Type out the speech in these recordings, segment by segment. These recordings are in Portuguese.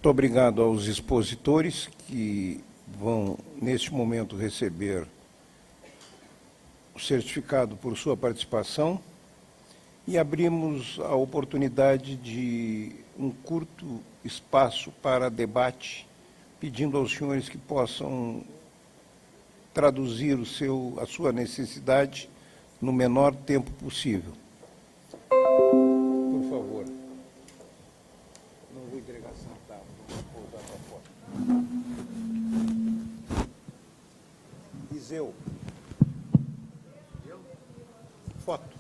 Muito obrigado aos expositores que vão, neste momento, receber o certificado por sua participação e abrimos a oportunidade de um curto espaço para debate, pedindo aos senhores que possam traduzir a sua necessidade no menor tempo possível. Por favor. Não vou entregar sentado, vou voltar para fora. Iseu. Foto.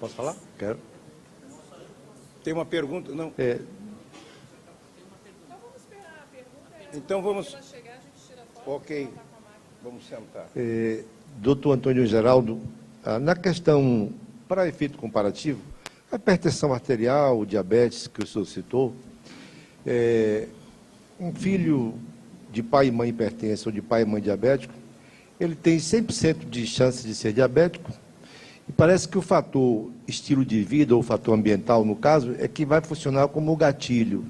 Posso falar? Quero. Tem uma pergunta? Não. Então vamos... Ok, vamos sentar. Doutor Antônio Geraldo, na questão, para efeito comparativo, a hipertensão arterial, o diabetes que o senhor citou, um filho de pai e mãe hipertenso ou de pai e mãe diabético, ele tem 100% de chance de ser diabético, e parece que o fator estilo de vida, ou o fator ambiental, no caso, é que vai funcionar como gatilho.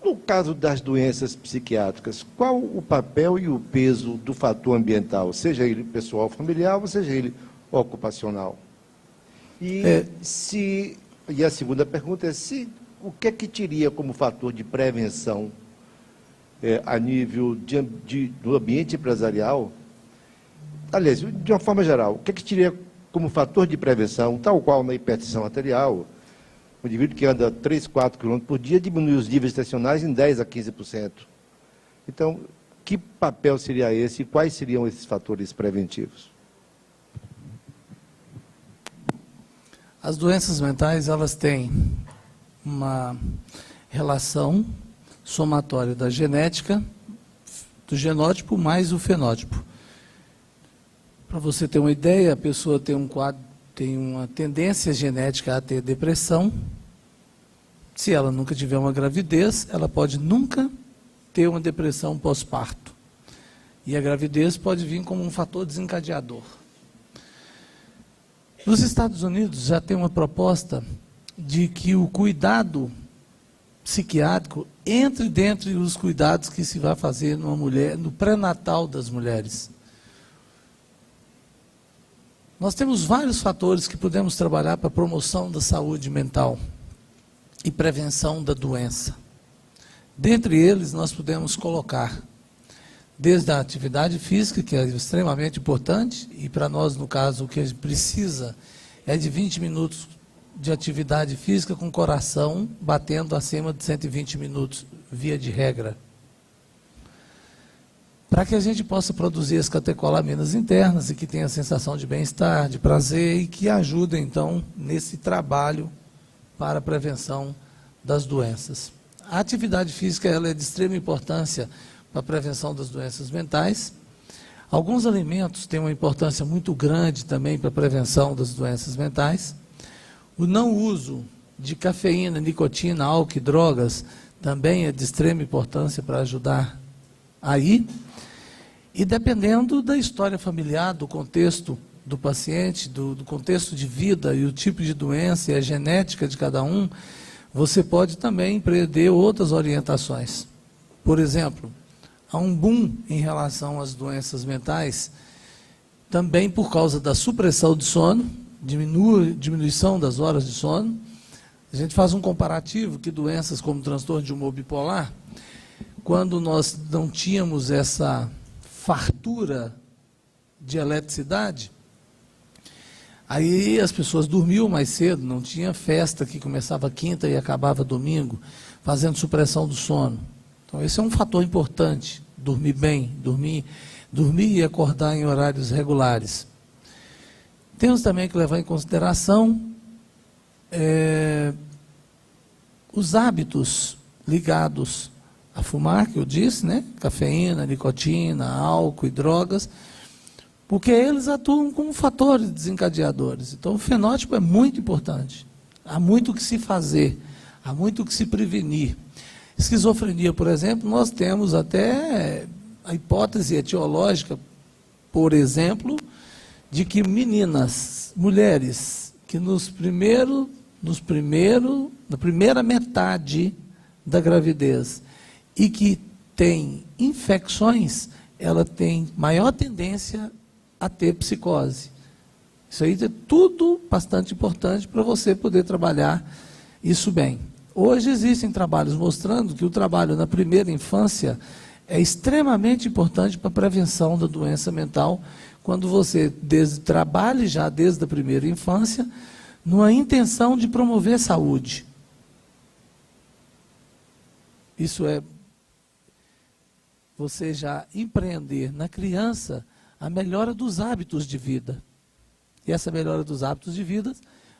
No caso das doenças psiquiátricas, qual o papel e o peso do fator ambiental, seja ele pessoal familiar, ou seja ele ocupacional? E a segunda pergunta é o que é que teria como fator de prevenção a nível do ambiente empresarial? Aliás, de uma forma geral, o que é que teria como fator de prevenção, tal qual na hipertensão arterial? O indivíduo que anda 3, 4 km por dia diminui os níveis tensionais em 10% a 15%. Então, que papel seria esse e quais seriam esses fatores preventivos? As doenças mentais, elas têm uma relação somatória da genética, do genótipo mais o fenótipo. Para você ter uma ideia, a pessoa tem uma tendência genética a ter depressão. Se ela nunca tiver uma gravidez, ela pode nunca ter uma depressão pós-parto. E a gravidez pode vir como um fator desencadeador. Nos Estados Unidos já tem uma proposta de que o cuidado psiquiátrico entre dentre os cuidados que se vai fazer numa mulher, no pré-natal das mulheres. Nós temos vários fatores que podemos trabalhar para a promoção da saúde mental e prevenção da doença. Dentre eles, nós podemos colocar desde a atividade física, que é extremamente importante, e para nós, no caso, o que a gente precisa é de 20 minutos de atividade física com o coração batendo acima de 120 minutos, via de regra. Para que a gente possa produzir as catecolaminas internas e que tenha a sensação de bem-estar, de prazer e que ajudem, então, nesse trabalho para a prevenção das doenças. A atividade física ela é de extrema importância para a prevenção das doenças mentais. Alguns alimentos têm uma importância muito grande também para a prevenção das doenças mentais. O não uso de cafeína, nicotina, álcool e drogas também é de extrema importância para ajudar aí. E dependendo da história familiar, do contexto do paciente, do contexto de vida e o tipo de doença e a genética de cada um, você pode também empreender outras orientações. Por exemplo, há um boom em relação às doenças mentais, também por causa da supressão de sono, diminuição das horas de sono. A gente faz um comparativo que doenças como transtorno de humor bipolar, quando nós não tínhamos essa fartura de eletricidade, aí as pessoas dormiam mais cedo, não tinha festa que começava quinta e acabava domingo, fazendo supressão do sono. Então esse é um fator importante, dormir bem, dormir e acordar em horários regulares. Temos também que levar em consideração os hábitos ligados a fumar, que eu disse, né? Cafeína, nicotina, álcool e drogas, porque eles atuam como fatores desencadeadores. Então o fenótipo é muito importante. Há muito o que se fazer, há muito o que se prevenir. Esquizofrenia, por exemplo, nós temos até a hipótese etiológica, por exemplo, de que meninas, mulheres, que nos primeiros na primeira metade da gravidez e que tem infecções, ela tem maior tendência a ter psicose. Isso aí é tudo bastante importante para você poder trabalhar isso bem. Hoje existem trabalhos mostrando que o trabalho na primeira infância é extremamente importante para a prevenção da doença mental, quando você trabalhe já desde a primeira infância, numa intenção de promover saúde. Isso é você já empreender na criança a melhora dos hábitos de vida. E essa melhora dos hábitos de vida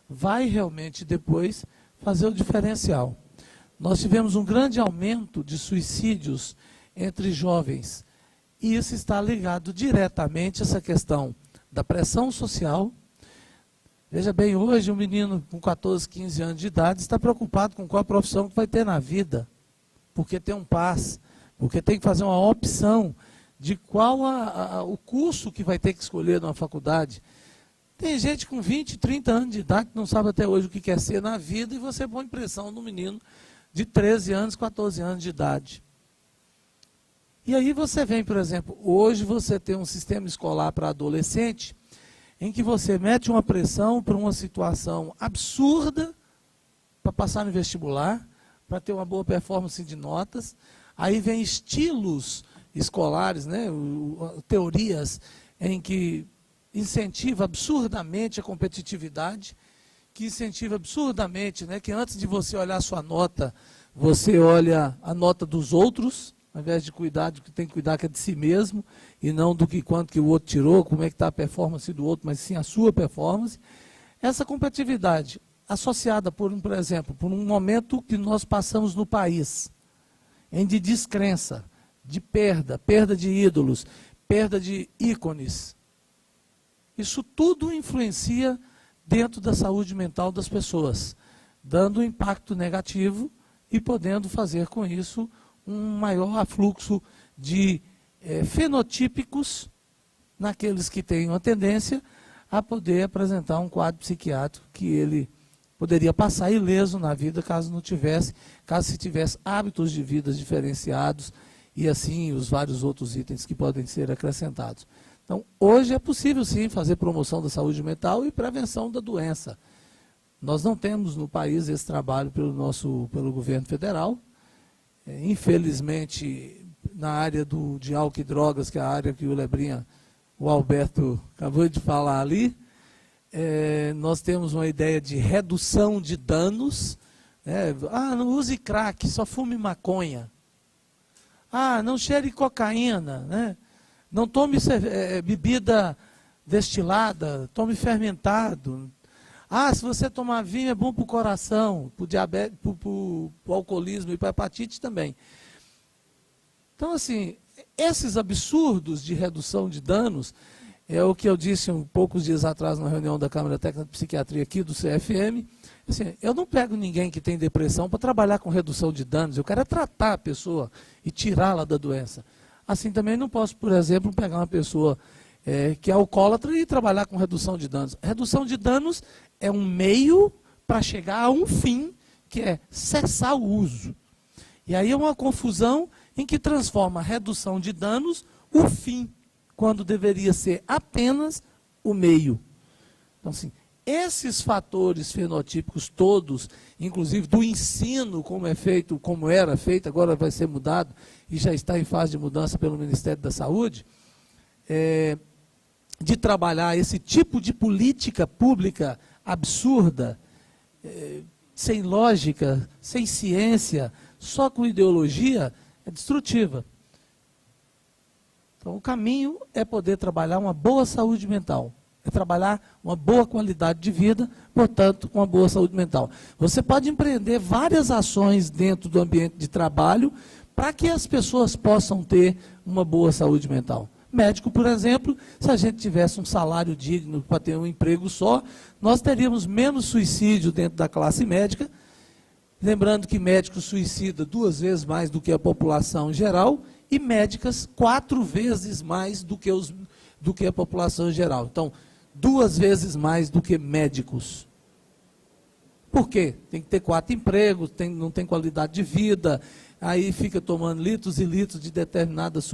vai realmente depois fazer o diferencial. Nós tivemos um grande aumento de suicídios entre jovens. E isso está ligado diretamente a essa questão da pressão social. Veja bem, hoje um menino com 14, 15 anos de idade está preocupado com qual profissão que vai ter na vida. Porque tem um PAS, porque tem que fazer uma opção de qual o curso que vai ter que escolher numa faculdade. Tem gente com 20, 30 anos de idade que não sabe até hoje o que quer ser na vida e você põe pressão no menino de 13 anos, 14 anos de idade. E aí você vem, por exemplo, hoje você tem um sistema escolar para adolescente em que você mete uma pressão para uma situação absurda para passar no vestibular, para ter uma boa performance de notas. Aí vem estilos escolares, né, teorias em que incentiva absurdamente a competitividade, que incentiva absurdamente, né, que antes de você olhar a sua nota, você olha a nota dos outros, ao invés de cuidar do que tem que cuidar, que é de si mesmo, e não do que quanto que o outro tirou, como é que está a performance do outro, mas sim a sua performance. Essa competitividade, associada, por exemplo, por um momento que nós passamos no país, em de descrença, de perda de ídolos, perda de ícones. Isso tudo influencia dentro da saúde mental das pessoas, dando um impacto negativo e podendo fazer com isso um maior afluxo de fenotípicos naqueles que têm uma tendência a poder apresentar um quadro psiquiátrico que ele poderia passar ileso na vida caso se tivesse hábitos de vida diferenciados e assim os vários outros itens que podem ser acrescentados. Então, hoje é possível sim fazer promoção da saúde mental e prevenção da doença. Nós não temos no país esse trabalho pelo governo federal. Infelizmente, na área de álcool e drogas, que é a área que o Alberto acabou de falar ali, nós temos uma ideia de redução de danos. Não use crack, só fume maconha. Não cheire cocaína, né? Não tome bebida destilada, tome fermentado. Se você tomar vinho é bom para o coração, para o diabetes, para o alcoolismo e para a hepatite também. Então, assim, esses absurdos de redução de danos, é o que eu disse poucos dias atrás na reunião da Câmara Técnica de Psiquiatria aqui do CFM. Assim, eu não pego ninguém que tem depressão para trabalhar com redução de danos, eu quero tratar a pessoa e tirá-la da doença. Assim também não posso, por exemplo, pegar uma pessoa que é alcoólatra e trabalhar com redução de danos. Redução de danos é um meio para chegar a um fim, que é cessar o uso. E aí é uma confusão em que transforma a redução de danos o fim, quando deveria ser apenas o meio. Então, assim, esses fatores fenotípicos todos, inclusive do ensino, como era feito, agora vai ser mudado e já está em fase de mudança pelo Ministério da Saúde, de trabalhar esse tipo de política pública absurda, sem lógica, sem ciência, só com ideologia, é destrutiva. Então, o caminho é poder trabalhar uma boa saúde mental. É trabalhar uma boa qualidade de vida, portanto, com uma boa saúde mental. Você pode empreender várias ações dentro do ambiente de trabalho para que as pessoas possam ter uma boa saúde mental. Médico, por exemplo, se a gente tivesse um salário digno para ter um emprego só, nós teríamos menos suicídio dentro da classe médica. Lembrando que médico suicida 2 vezes mais do que a população em geral e médicas 4 vezes mais do que a população em geral. Então, 2 vezes mais do que médicos. Por quê? Tem que ter 4 empregos, não tem qualidade de vida, aí fica tomando litros e litros de determinadas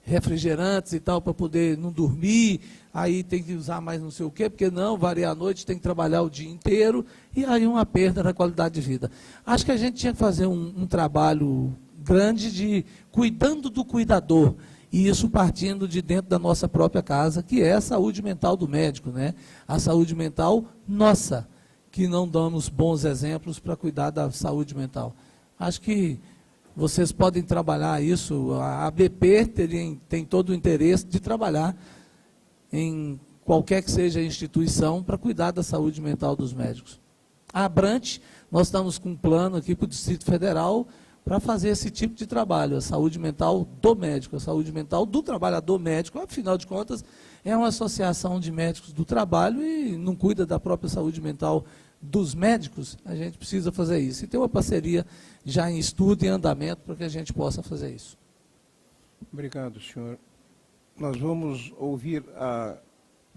refrigerantes e tal, para poder não dormir, aí tem que usar mais não sei o quê, porque não, variar a noite, tem que trabalhar o dia inteiro, e aí uma perda na qualidade de vida. Acho que a gente tinha que fazer um trabalho grande de cuidando do cuidador, e isso partindo de dentro da nossa própria casa, que é a saúde mental do médico, né? A saúde mental nossa, que não damos bons exemplos para cuidar da saúde mental. Acho que vocês podem trabalhar isso, a ABP tem todo o interesse de trabalhar em qualquer que seja a instituição para cuidar da saúde mental dos médicos. A Abrante, nós estamos com um plano aqui para o Distrito Federal para fazer esse tipo de trabalho, a saúde mental do médico, a saúde mental do trabalhador médico, afinal de contas, é uma associação de médicos do trabalho e não cuida da própria saúde mental dos médicos, a gente precisa fazer isso. E tem uma parceria já em estudo e andamento para que a gente possa fazer isso. Obrigado, senhor. Nós vamos ouvir a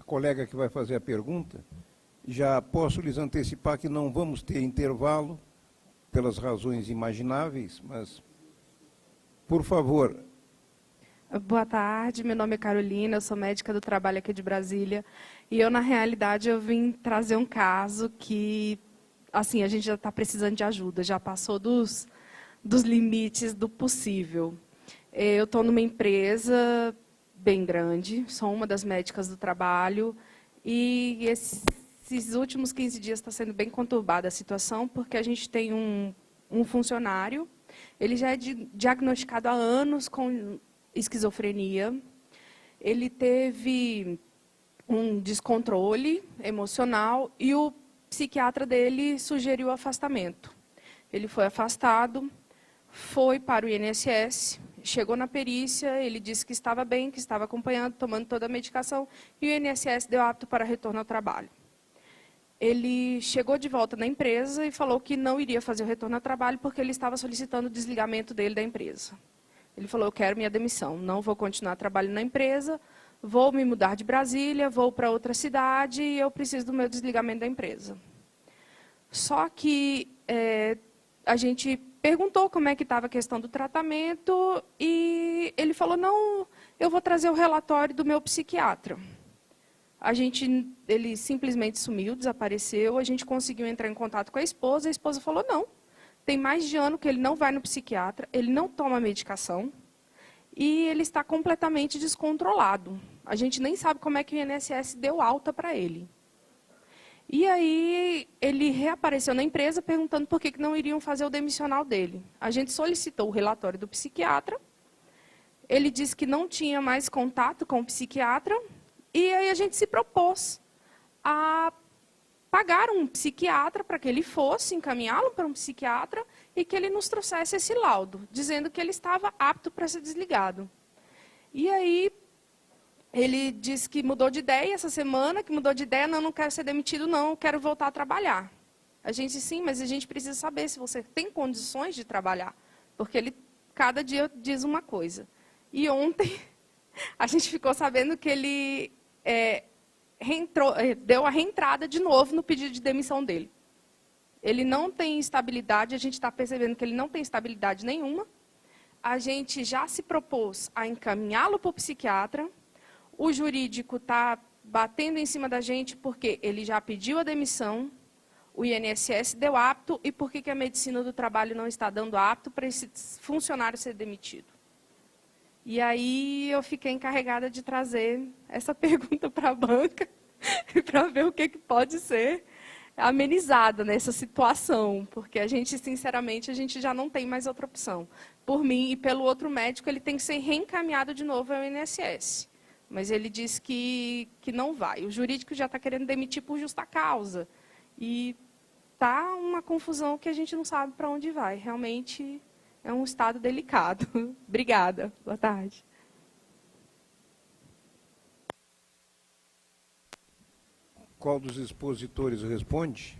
colega que vai fazer a pergunta. Já posso lhes antecipar que não vamos ter intervalo, pelas razões imagináveis, mas, por favor. Boa tarde, meu nome é Carolina, eu sou médica do trabalho aqui de Brasília, e eu, na realidade, eu vim trazer um caso que, assim, a gente já está precisando de ajuda, já passou dos limites do possível. Eu estou numa empresa bem grande, sou uma das médicas do trabalho, e esses últimos 15 dias está sendo bem conturbada a situação, porque a gente tem um funcionário, ele já é diagnosticado há anos com esquizofrenia, ele teve um descontrole emocional e o psiquiatra dele sugeriu afastamento. Ele foi afastado, foi para o INSS, chegou na perícia, ele disse que estava bem, que estava acompanhando, tomando toda a medicação, e o INSS deu apto para retorno ao trabalho. Ele chegou de volta na empresa e falou que não iria fazer o retorno ao trabalho porque ele estava solicitando o desligamento dele da empresa. Ele falou, eu quero minha demissão, não vou continuar trabalhando na empresa, vou me mudar de Brasília, vou para outra cidade e eu preciso do meu desligamento da empresa. Só que a gente perguntou como é que estava a questão do tratamento e ele falou, não, eu vou trazer o relatório do meu psiquiatra. Ele simplesmente sumiu, desapareceu, a gente conseguiu entrar em contato com a esposa falou, não, tem mais de ano que ele não vai no psiquiatra, ele não toma medicação e ele está completamente descontrolado. A gente nem sabe como é que o INSS deu alta para ele. E aí ele reapareceu na empresa perguntando por que não iriam fazer o demissional dele. A gente solicitou o relatório do psiquiatra, ele disse que não tinha mais contato com o psiquiatra, e aí a gente se propôs a pagar um psiquiatra para que ele fosse, encaminhá-lo para um psiquiatra e que ele nos trouxesse esse laudo, dizendo que ele estava apto para ser desligado. E aí ele disse que mudou de ideia essa semana, que mudou de ideia, não quero ser demitido não, eu quero voltar a trabalhar. A gente, sim, mas a gente precisa saber se você tem condições de trabalhar, porque ele cada dia diz uma coisa. E ontem a gente ficou sabendo que ele deu a reentrada de novo no pedido de demissão dele. Ele não tem estabilidade, a gente está percebendo que ele não tem estabilidade nenhuma. A gente já se propôs a encaminhá-lo para o psiquiatra. O jurídico está batendo em cima da gente porque ele já pediu a demissão, o INSS deu apto, e por que a medicina do trabalho não está dando apto para esse funcionário ser demitido? E aí eu fiquei encarregada de trazer essa pergunta para a banca, para ver o que pode ser amenizada nessa situação, porque a gente, sinceramente, a gente já não tem mais outra opção. Por mim e pelo outro médico, ele tem que ser reencaminhado de novo ao INSS. Mas ele disse que não vai. O jurídico já está querendo demitir por justa causa. E está uma confusão que a gente não sabe para onde vai. Realmente é um estado delicado. Obrigada. Boa tarde. Qual dos expositores responde?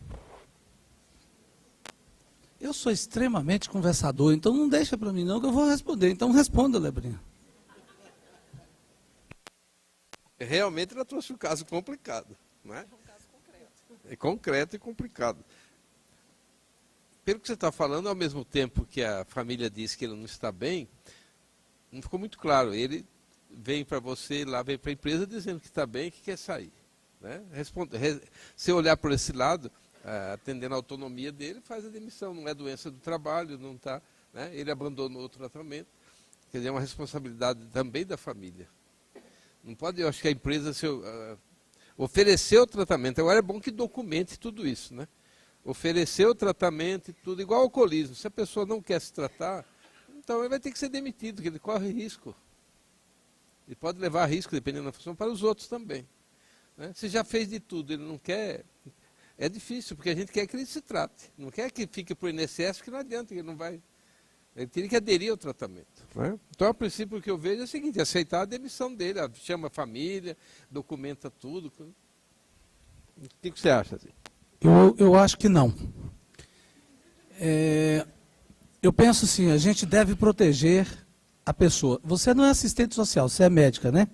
Eu sou extremamente conversador, então não deixa para mim não que eu vou responder. Então responda, Lebrinha. Realmente ela trouxe um caso complicado, não é? É concreto e complicado. Pelo que você está falando, ao mesmo tempo que a família diz que ele não está bem, não ficou muito claro. Ele vem para você, lá vem para a empresa dizendo que está bem e que quer sair. Né? Se olhar por esse lado, atendendo a autonomia dele, faz a demissão. Não é doença do trabalho, não está, né? Ele abandonou o tratamento. Quer dizer, é uma responsabilidade também da família. Não pode, eu acho que a empresa oferecer o tratamento. Agora é bom que documente tudo isso, né? Oferecer o tratamento e tudo, igual ao alcoolismo. Se a pessoa não quer se tratar, então ele vai ter que ser demitido, porque ele corre risco. Ele pode levar risco, dependendo da função, para os outros também. Né? Se já fez de tudo, ele não quer, é difícil, porque a gente quer que ele se trate. Não quer que fique para o INSS, porque não adianta, ele não vai. Ele teria que aderir ao tratamento. Né? Então, a princípio, o que eu vejo é o seguinte, aceitar a demissão dele, chama a família, documenta tudo. O que você acha? Assim? Eu acho que não. Eu penso assim, a gente deve proteger a pessoa. Você não é assistente social, você é médica, né?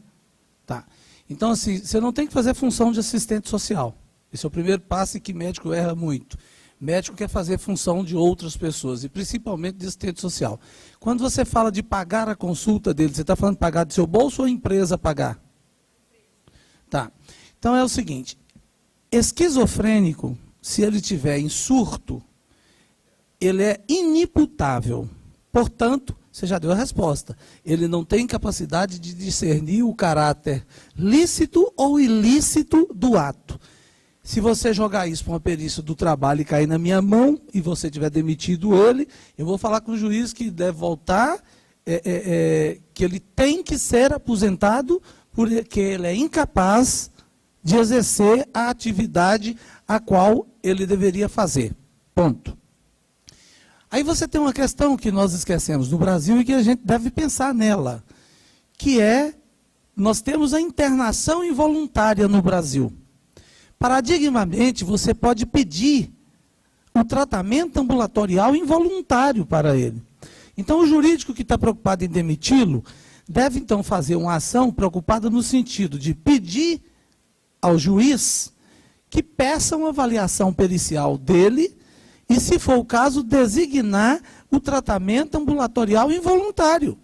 Tá. Então, assim, você não tem que fazer função de assistente social. Esse é o primeiro passo em que médico erra muito. Médico quer fazer função de outras pessoas, e principalmente de assistente social. Quando você fala de pagar a consulta dele, você está falando de pagar do seu bolso ou a empresa pagar? Tá. Então é o seguinte, esquizofrênico, se ele tiver em surto, ele é inimputável. Portanto, você já deu a resposta. Ele não tem capacidade de discernir o caráter lícito ou ilícito do ato. Se você jogar isso para uma perícia do trabalho e cair na minha mão, e você tiver demitido ele, eu vou falar com o juiz que deve voltar, que ele tem que ser aposentado, porque ele é incapaz de exercer a atividade a qual ele deveria fazer. Ponto. Aí você tem uma questão que nós esquecemos no Brasil e que a gente deve pensar nela, que é, nós temos a internação involuntária no Brasil. Paradigmamente, você pode pedir um tratamento ambulatorial involuntário para ele. Então, o jurídico que está preocupado em demiti-lo, deve então fazer uma ação preocupada no sentido de pedir ao juiz que peça uma avaliação pericial dele e, se for o caso, designar o tratamento ambulatorial involuntário.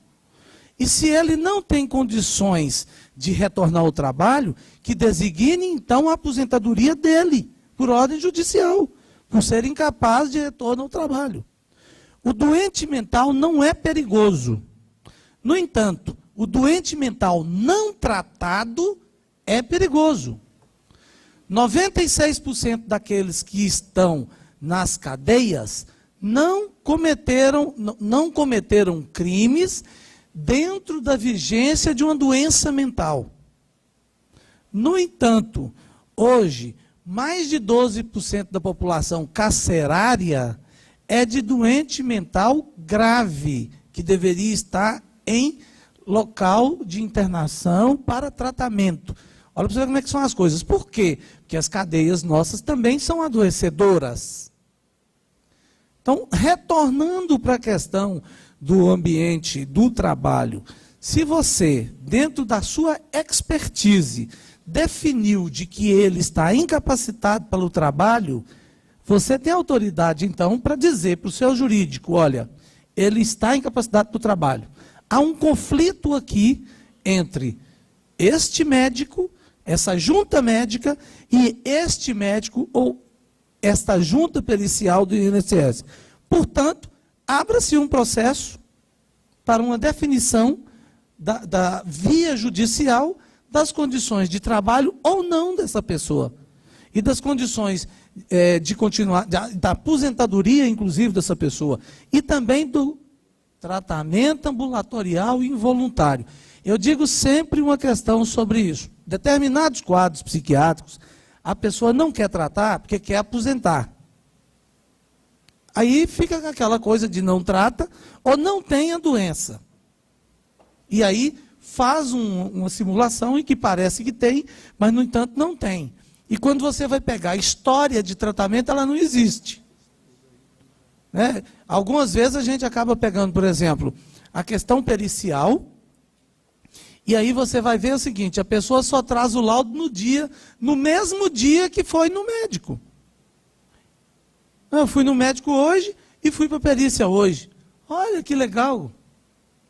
E se ele não tem condições de retornar ao trabalho, que designe então a aposentadoria dele, por ordem judicial, por ser incapaz de retorno ao trabalho. O doente mental não é perigoso. No entanto, o doente mental não tratado é perigoso. 96% daqueles que estão nas cadeias não cometeram crimes dentro da vigência de uma doença mental. No entanto, hoje, mais de 12% da população carcerária é de doente mental grave, que deveria estar em local de internação para tratamento. Olha para você ver como é que são as coisas. Por quê? Porque as cadeias nossas também são adoecedoras. Então, retornando para a questão do ambiente, do trabalho, se você, dentro da sua expertise, definiu de que ele está incapacitado pelo trabalho, você tem autoridade, então, para dizer para o seu jurídico, olha, ele está incapacitado do trabalho. Há um conflito aqui entre este médico, essa junta médica, e este médico, ou esta junta pericial do INSS. Portanto, abra-se um processo para uma definição da via judicial das condições de trabalho ou não dessa pessoa. E das condições de continuar, da aposentadoria, inclusive, dessa pessoa. E também do tratamento ambulatorial involuntário. Eu digo sempre uma questão sobre isso. Determinados quadros psiquiátricos, a pessoa não quer tratar porque quer aposentar. Aí fica com aquela coisa de não trata ou não tem a doença. E aí faz uma simulação em que parece que tem, mas, no entanto, não tem. E quando você vai pegar a história de tratamento, ela não existe. Né? Algumas vezes a gente acaba pegando, por exemplo, a questão pericial E aí você vai ver o seguinte, a pessoa só traz o laudo no mesmo dia que foi no médico. Eu fui no médico hoje e fui para a perícia hoje. Olha que legal,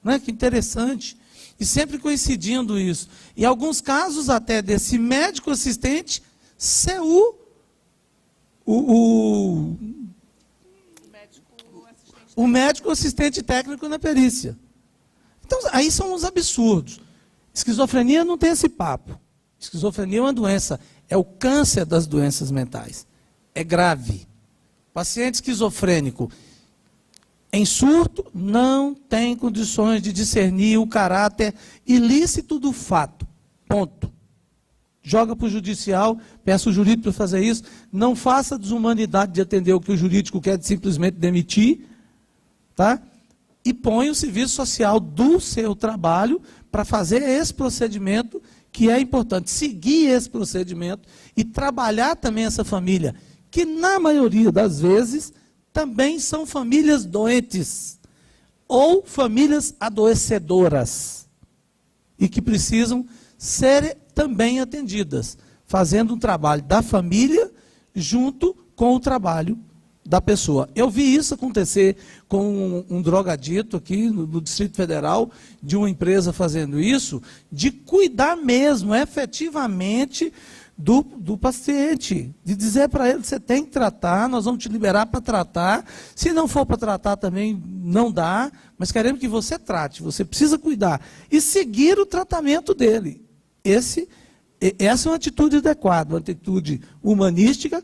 né? Que interessante. E sempre coincidindo isso. Em alguns casos até desse médico assistente ser o médico assistente técnico na perícia. Então, aí são os absurdos. Esquizofrenia não tem esse papo. Esquizofrenia é uma doença, é o câncer das doenças mentais. É grave. Paciente esquizofrênico em surto não tem condições de discernir o caráter ilícito do fato. Ponto. Joga para o judicial, peça o jurídico para fazer isso. Não faça desumanidade de atender o que o jurídico quer simplesmente demitir. Tá? E põe o serviço social do seu trabalho para fazer esse procedimento que é importante. Seguir esse procedimento e trabalhar também essa família, que na maioria das vezes também são famílias doentes ou famílias adoecedoras e que precisam ser também atendidas, fazendo um trabalho da família junto com o trabalho da pessoa. Eu vi isso acontecer com um drogadito aqui no Distrito Federal, de uma empresa fazendo isso, de cuidar mesmo, efetivamente, do paciente, de dizer para ele, você tem que tratar, nós vamos te liberar para tratar, se não for para tratar também não dá, mas queremos que você trate, você precisa cuidar, e seguir o tratamento dele. Essa é uma atitude adequada, uma atitude humanística,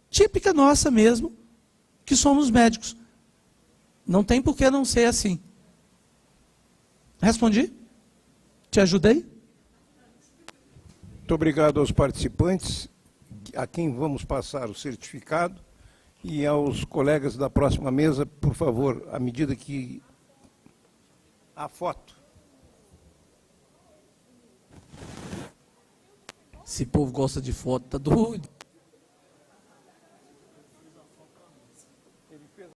típica nossa mesmo, que somos médicos. Não tem por que não ser assim. Respondi? Te ajudei? Muito obrigado aos participantes, a quem vamos passar o certificado, e aos colegas da próxima mesa, por favor, à medida que a foto. Esse povo gosta de foto, tá doido.